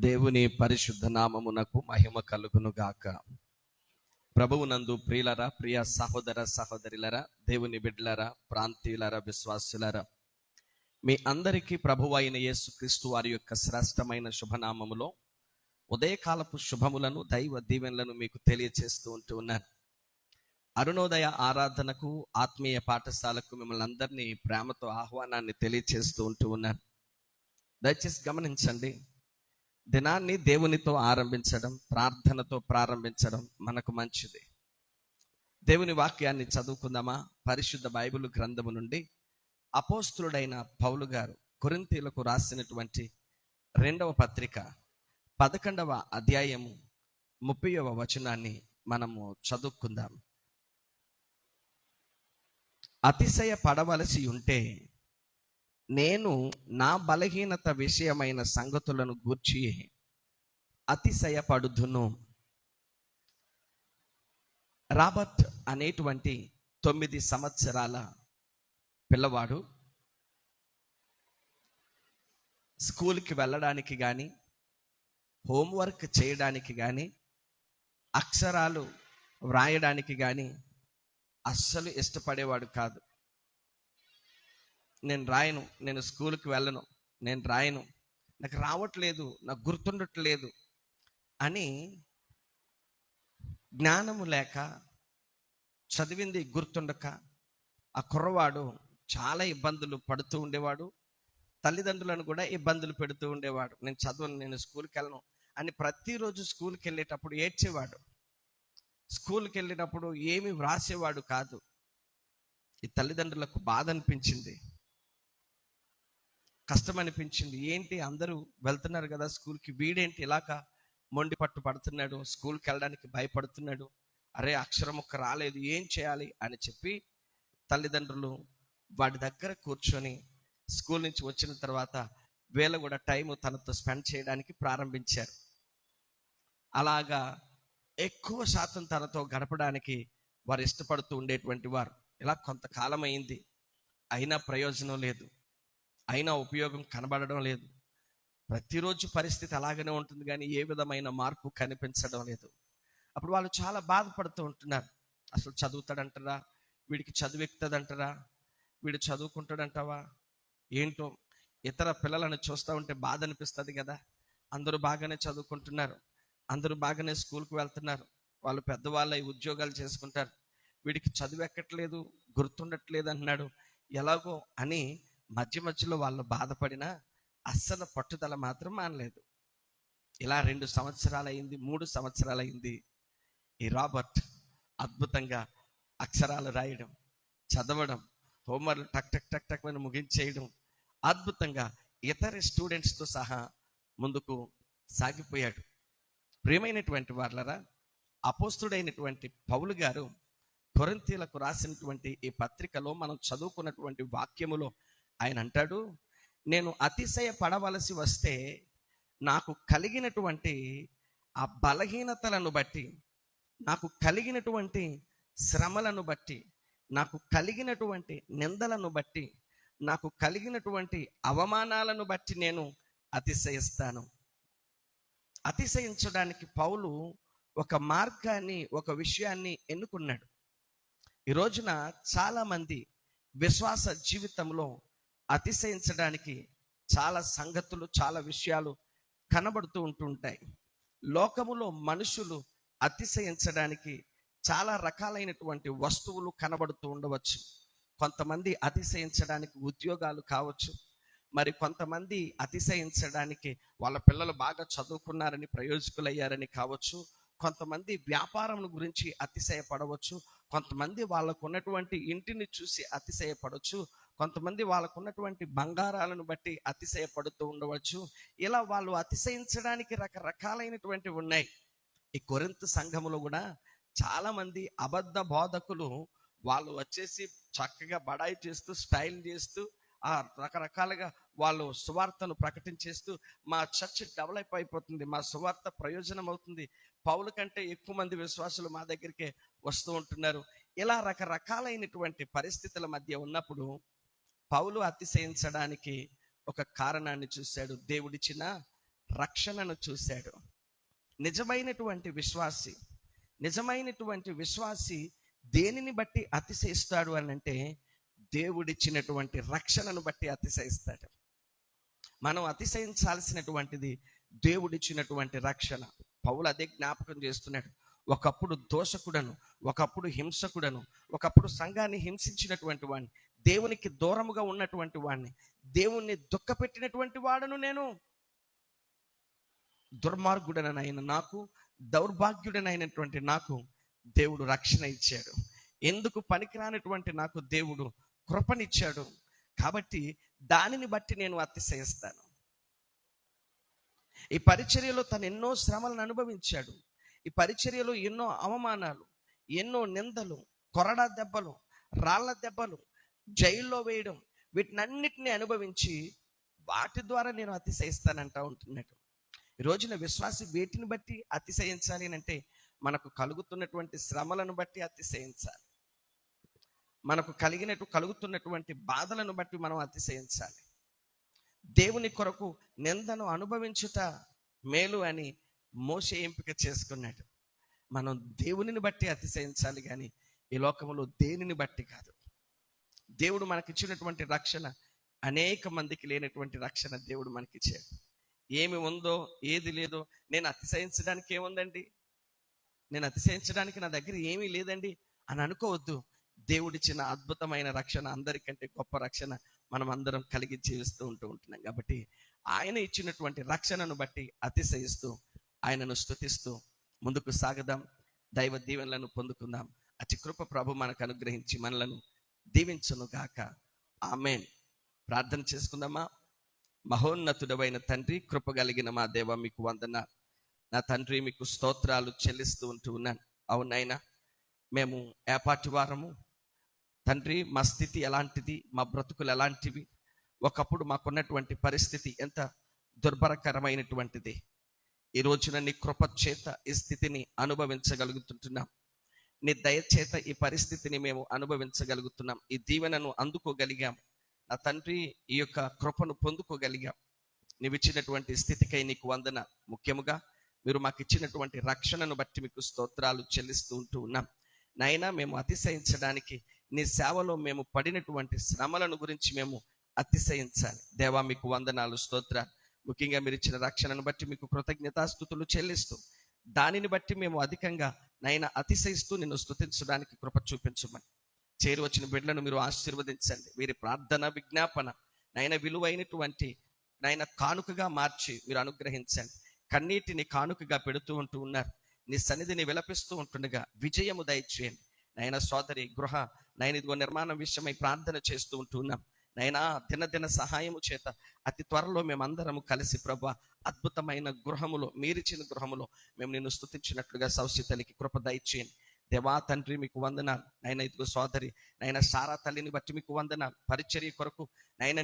దేవుని పరిశుద్ధ నామమునకు మహిమ కలుగును గాక. ప్రభువునందు ప్రియులరా, ప్రియ సహోదర సహోదరులరా, దేవుని బిడ్డలరా, ప్రాంతీయులరా, విశ్వాసులరా, మీ అందరికీ ప్రభువైన యేసుక్రీస్తు వారి యొక్క శ్రేష్టమైన శుభనామములో ఉదయకాలపు శుభములను, దైవ దీవెనలను మీకు తెలియచేస్తూ ఉన్నాను. అరుణోదయ ఆరాధనకు, ఆత్మీయ పాఠశాలకు మిమ్మల్ని అందరినీ ప్రేమతో ఆహ్వానాన్ని తెలియచేస్తూ ఉన్నాను. దయచేసి గమనించండి, దినాన్ని దేవునితో ఆరంభించడం, ప్రార్థనతో ప్రారంభించడం మనకు మంచిది. దేవుని వాక్యాన్ని చదువుకుందామా? పరిశుద్ధ బైబిల్ గ్రంథము నుండి అపోస్తులుడైన పౌలు గారు కొరింథీయులకు రాసినటువంటి 2వ పత్రిక 11వ అధ్యాయము 30వ వచనాన్ని మనము చదువుకుందాం. అతిశయ పడవలసి ఉంటే నేను నా బలహీనత విషయమైన సంగతులను గూర్చి అతిశయపడుదును. రాబర్ట్ అనేటువంటి 9 సంవత్సరాల పిల్లవాడు స్కూల్కి వెళ్ళడానికి కానీ, హోంవర్క్ చేయడానికి కానీ, అక్షరాలు వ్రాయడానికి కానీ అస్సలు ఇష్టపడేవాడు కాదు. నేను రాయను, నేను స్కూల్కి వెళ్ళను, నేను రాయను, నాకు రావట్లేదు, నాకు గుర్తుండట్లేదు అని జ్ఞానము లేక, చదివింది గుర్తుండక ఆ కుర్రవాడు చాలా ఇబ్బందులు పడుతూ ఉండేవాడు. తల్లిదండ్రులను కూడా ఇబ్బందులు పెడుతూ ఉండేవాడు. నేను చదవను, నేను స్కూల్కి వెళ్ళను అని ప్రతిరోజు స్కూల్కి వెళ్ళేటప్పుడు ఏడ్చేవాడు. స్కూల్కి వెళ్ళినప్పుడు ఏమి వ్రాసేవాడు కాదు. ఈ తల్లిదండ్రులకు బాధ అనిపించింది, కష్టం అనిపించింది. ఏంటి, అందరూ వెళ్తున్నారు కదా స్కూల్కి, వీడేంటి ఇలాగా మొండి పట్టు పడుతున్నాడు, స్కూల్కి వెళ్ళడానికి భయపడుతున్నాడు, అరే అక్షరం ఒక్క రాలేదు, ఏం చేయాలి అని చెప్పి తల్లిదండ్రులు వాడి దగ్గర కూర్చొని స్కూల్ నుంచి వచ్చిన తర్వాత వీళ్ళు కూడా టైం తనతో స్పెండ్ చేయడానికి ప్రారంభించారు. అలాగా ఎక్కువ శాతం తనతో గడపడానికి వారు ఇష్టపడుతూ ఉండేటువంటి వారు. ఇలా కొంతకాలం అయింది, అయినా ప్రయోజనం లేదు, అయినా ఉపయోగం కనబడడం లేదు. ప్రతిరోజు పరిస్థితి అలాగనే ఉంటుంది కానీ ఏ విధమైన మార్పు కనిపించడం లేదు. అప్పుడు వాళ్ళు చాలా బాధపడుతూ ఉంటున్నారు. అసలు చదువుతాడంటారా, వీడికి చదువు ఎక్కుతుందంటారా, వీడు చదువుకుంటాడంటావా, ఏంటో. ఇతర పిల్లలను చూస్తూ ఉంటే బాధ అనిపిస్తుంది కదా. అందరూ బాగానే చదువుకుంటున్నారు, అందరూ బాగానే స్కూల్కి వెళ్తున్నారు, వాళ్ళు పెద్దవాళ్ళ ఉద్యోగాలు చేసుకుంటారు, వీడికి చదువు ఎక్కట్లేదు, గుర్తుండట్లేదు అంటున్నాడు ఎలాగో అని మధ్య మధ్యలో వాళ్ళు బాధపడినా అస్సలు పట్టుదల మాత్రం మానలేదు. ఇలా 2 సంవత్సరాలు అయింది, 3 సంవత్సరాలు అయింది. ఈ రాబర్ట్ అద్భుతంగా అక్షరాలు రాయడం, చదవడం, హోంవర్క్ టక్ టక్ టక్ టక్ అని ముగించేయడం, అద్భుతంగా ఇతర స్టూడెంట్స్తో సహా ముందుకు సాగిపోయాడు. ప్రియమైనటువంటి వాళ్ళరా, అపోస్తుడైనటువంటి పౌలు గారు కొరింథీయులకు రాసినటువంటి ఈ పత్రికలో మనం చదువుకున్నటువంటి వాక్యములో ఆయన అంటాడు, నేను అతిశయ పడవలసి వస్తే నాకు కలిగినటువంటి ఆ బలహీనతలను బట్టి, నాకు కలిగినటువంటి శ్రమలను బట్టి, నాకు కలిగినటువంటి నిందలను బట్టి, నాకు కలిగినటువంటి అవమానాలను బట్టి నేను అతిశయిస్తాను. అతిశయించడానికి పౌలు ఒక మార్గాన్ని, ఒక విషయాన్ని ఎన్నుకున్నాడు. ఈ రోజున చాలామంది విశ్వాస జీవితంలో అతిశయించడానికి చాలా సంగతులు, చాలా విషయాలు కనబడుతూ ఉంటుంటాయి. లోకములో మనుషులు అతిశయించడానికి చాలా రకాలైనటువంటి వస్తువులు కనబడుతూ ఉండవచ్చు. కొంతమంది అతిశయించడానికి ఉద్యోగాలు కావచ్చు, మరి కొంతమంది అతిశయించడానికి వాళ్ళ పిల్లలు బాగా చదువుకున్నారని, ప్రయోజకులయ్యారని కావచ్చు, కొంతమంది వ్యాపారం గురించి అతిశయపడవచ్చు, కొంతమంది వాళ్ళకు ఉన్నటువంటి ఇంటిని చూసి అతిశయపడవచ్చు, కొంతమంది వాళ్ళకు ఉన్నటువంటి బంగారాలను బట్టి అతిశయపడుతూ ఉండవచ్చు. ఇలా వాళ్ళు అతిశయించడానికి రకరకాలైనటువంటివి ఉన్నాయి. ఈ కొరింథు సంఘములో కూడా చాలా మంది అబద్ధ బోధకులు వాళ్ళు వచ్చేసి చక్కగా బడాయి చేస్తూ, స్టైల్ చేస్తూ, ఆ రకరకాలుగా వాళ్ళు సువార్తను ప్రకటించేస్తూ, మా చర్చ్ డెవలప్ అయిపోతుంది, మా సువార్త ప్రయోజనం అవుతుంది, పౌలు కంటే ఎక్కువ మంది విశ్వాసులు మా దగ్గరికే వస్తూ ఉంటున్నారు. ఇలా రకరకాలైనటువంటి పరిస్థితుల మధ్య ఉన్నప్పుడు పౌలు అతిశయించడానికి ఒక కారణాన్ని చూశాడు. దేవుడిచ్చిన రక్షణను చూశాడు. నిజమైనటువంటి విశ్వాసి దేనిని బట్టి అతిశయిస్తాడు అని అంటే, దేవుడిచ్చినటువంటి రక్షణను బట్టి అతిశయిస్తాడు. మనం అతిశయించాల్సినటువంటిది దేవుడిచ్చినటువంటి రక్షణ. పౌలు అదే జ్ఞాపకం చేస్తున్నాడు. ఒకప్పుడు దోషకుడను, ఒకప్పుడు హింసకుడను, ఒకప్పుడు సంఘాన్ని హింసించినటువంటి వాడిని, దేవునికి దూరముగా ఉన్నటువంటి వాడిని, దేవుణ్ణి దుఃఖపెట్టినటువంటి వాడను నేను. దుర్మార్గుడనైన నాకు, దౌర్భాగ్యుడనైనటువంటి నాకు దేవుడు రక్షణ ఇచ్చాడు. ఎందుకు పనికిరానటువంటి నాకు దేవుడు కృపనిచ్చాడు. కాబట్టి దానిని బట్టి నేను అతిశయిస్తాను. ఈ పరిచర్యలో తను ఎన్నో శ్రమలను అనుభవించాడు. ఈ పరిచర్యలో ఎన్నో అవమానాలు, ఎన్నో నిందలు, కొరడా దెబ్బలు, రాళ్ల దెబ్బలు, జైల్లో వేయడం, వీటినన్నిటిని అనుభవించి వాటి ద్వారా నేను అతిశయిస్తానంటా ఉంటున్నాడు. ఈ రోజున విశ్వాసి వేటిని బట్టి అతిశయించాలి అంటే, మనకు కలుగుతున్నటువంటి శ్రమలను బట్టి అతిశయించాలి. మనకు కలుగుతున్నటువంటి బాధలను బట్టి మనం అతిశయించాలి. దేవుని కొరకు నిందను అనుభవించుట మేలు అని మోషే ఎంపిక చేసుకున్నాడు. మనం దేవునిని బట్టి అతిశయించాలి, కానీ ఈ లోకంలో దేనిని బట్టి కాదు. దేవుడు మనకిచ్చినటువంటి రక్షణ అనేక మందికి లేనటువంటి రక్షణ దేవుడు మనకిచ్చాడు. ఏమి ఉందో ఏది లేదో నేను అతిశయించడానికి ఏముందండి, నేను అతిశయించడానికి నా దగ్గర ఏమీ లేదండి అని అనుకోవద్దు. దేవుడిచ్చిన అద్భుతమైన రక్షణ, అందరికంటే గొప్ప రక్షణ మనం అందరం కలిగి జీవిస్తూ ఉంటున్నాం. కాబట్టి ఆయన ఇచ్చినటువంటి రక్షణను బట్టి అతిశయిస్తూ ఆయనను స్తుతిస్తూ ముందుకు సాగదాం. దైవ దీవెనలను పొందుకుందాం. అతి కృప ప్రభు మనకు అనుగ్రహించి మనలను దీవించును గాక. ఆమేన్. ప్రార్థన చేసుకుందామా. మహోన్నతుడవైన తండ్రి, కృప కలిగిన మా దేవ, మీకు వందనాలు. నా తండ్రి, మీకు స్తోత్రాలు చెల్లిస్తూ ఉన్నాను. అవునైనా మేము ఏపాటి వారము తండ్రి, మా స్థితి ఎలాంటిది, మా బ్రతుకులు ఎలాంటివి, ఒకప్పుడు మాకున్నటువంటి పరిస్థితి ఎంత దుర్భరకరమైనటువంటిది. ఈ రోజున నీ కృప చేత ఈ స్థితిని అనుభవించగలుగుతుంటున్నాం. నీ దయచేత ఈ పరిస్థితిని మేము అనుభవించగలుగుతున్నాం. ఈ దీవెనను అందుకోగలిగాం. నా తండ్రి, ఈ యొక్క కృపను పొందుకోగలిగాం. నీవు ఇచ్చినటువంటి స్థితికై నీకు వందన. ముఖ్యముగా మీరు మాకు ఇచ్చినటువంటి రక్షణను బట్టి మీకు స్తోత్రాలు చెల్లిస్తూ ఉన్నాం. నైనా మేము అతిశయించడానికి, నీ సేవలో మేము పడినటువంటి శ్రమలను గురించి మేము అతిశయించాలి. దేవా, మీకు వందనాలు, స్తోత్రాలు. ముఖ్యంగా మీరు ఇచ్చిన రక్షణను బట్టి మీకు కృతజ్ఞతాస్తుతులు చెల్లిస్తూ, దానిని బట్టి మేము అధికంగా నైనా అతిశయిస్తూ నిన్ను స్తుతించడానికి కృప చూపించమని, చేరి వచ్చిన బిడ్డలను మీరు ఆశీర్వదించండి. వీరి ప్రార్థన, విజ్ఞాపన నైనా విలువైనటువంటి నైనా కానుకగా మార్చి మీరు అనుగ్రహించండి. కన్నీటిని కానుకగా పెడుతూ ఉన్నారు. నీ సన్నిధిని విలపిస్తూ ఉంటుండగా విజయము దయచేయండి. నైనా సోదరి గృహ ఇదిగో నిర్మాణం విషయమై ప్రార్థన చేస్తూ ఉంటున్నాం. నైనా దినదిన సహాయము చేత అతి త్వరలో మేమందరము కలిసి ప్రభు అద్భుతమైన గృహములో, మీరిచిన గృహములో మేము నిన్ను స్తుతించినట్లుగా సౌసితలికి కృప దయచేయండి. దేవా తండ్రి, మీకు వందనాలు. నైనా ఇదిగో సోదరి సారా తల్లిని బట్టి మీకు వందనాలు. పరిచర్య కొరకు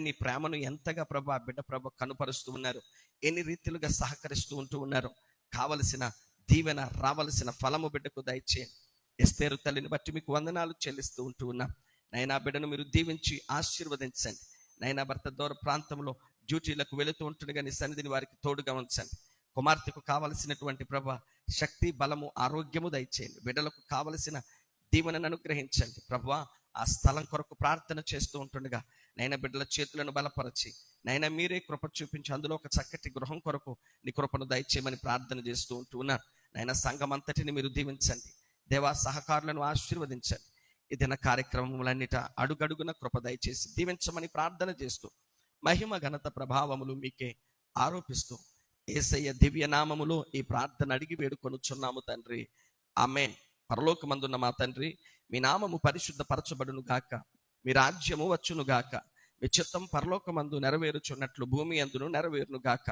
నీ ప్రేమను ఎంతగా ప్రభు ఆ బిడ్డ ప్రభు కనుపరుస్తూ ఉన్నారు, ఎన్ని రీతిలుగా సహకరిస్తూ ఉన్నారు. కావలసిన దీవెన, రావలసిన ఫలము బిడ్డకు దయచేయండి. ఎస్తేరు తల్లిని బట్టి మీకు వందనాలు చెల్లిస్తూ ఉన్నాం. నైనా బిడ్డను మీరు దీవించి ఆశీర్వదించండి. నైనా భర్త దూర ప్రాంతంలో డ్యూటీలకు వెళుతూ ఉంటుండగా నీ సన్నిధిని వారికి తోడుగా ఉంచండి. కుమార్తెకు కావలసినటువంటి ప్రభు శక్తి, బలము, ఆరోగ్యము దయచేయండి. బిడ్డలకు కావలసిన దీవెనను అనుగ్రహించండి. ప్రభు ఆ స్థలం కొరకు ప్రార్థన చేస్తూ ఉంటుండగా బిడ్డల చేతులను బలపరచి మీరే కృప చూపించి అందులో ఒక చక్కటి గృహం కొరకు నీ కృపను దయచేయమని ప్రార్థన చేస్తూ ఉంటున్నారు. సంఘం అంతటిని మీరు దీవించండి. దేవా, సహకారులను ఆశీర్వదించండి. ఈ దిన కార్యక్రమములన్నిట అడుగడుగున కృప దయచేసి దీవించమని ప్రార్థన చేస్తూ, మహిమ, ఘనత, ప్రభావములు మీకే ఆరోపిస్తూ యేసయ్య దివ్య నామములో ఈ ప్రార్థన అడిగి వేడుకొనుచున్నాము తండ్రి. ఆమేన్. పరలోకమందున్న మా తండ్రి, మీ నామము పరిశుద్ధ పరచబడును గాక, మీ రాజ్యము వచ్చును గాక, మీ చిత్తం పరలోకమందు నెరవేరుచున్నట్లు భూమి అందును నెరవేరును గాక.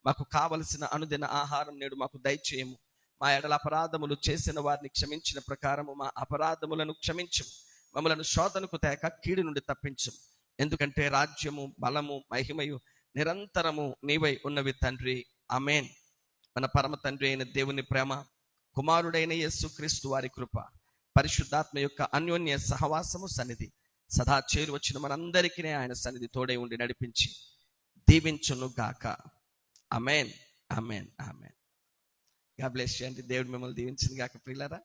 మాకు కావలసిన అనుదిన ఆహారం నేడు మాకు దయచేయము. మా ఎడల అపరాధములు చేసిన వారిని క్షమించిన ప్రకారము మా అపరాధములను క్షమించము. మమ్మలను శోధనకు తేక కీడు నుండి తప్పించము. ఎందుకంటే రాజ్యము, బలము, మహిమయు నిరంతరము నీవై ఉన్నవి తండ్రి. ఆమేన్. మన పరమ తండ్రి అయిన దేవుని ప్రేమ, కుమారుడైన యేసుక్రీస్తు వారి కృప, పరిశుద్ధాత్మ యొక్క అన్యోన్య సహవాసము, సన్నిధి సదా చేరు వచ్చిన మనందరికీ ఆయన సన్నిధి తోడై ఉండి నడిపించి దీవించును గాక. Amen. Amen. Amen. God bless you అండి. దేవుడు మిమ్మల్ని దీవించింది గాక ప్రియులారా.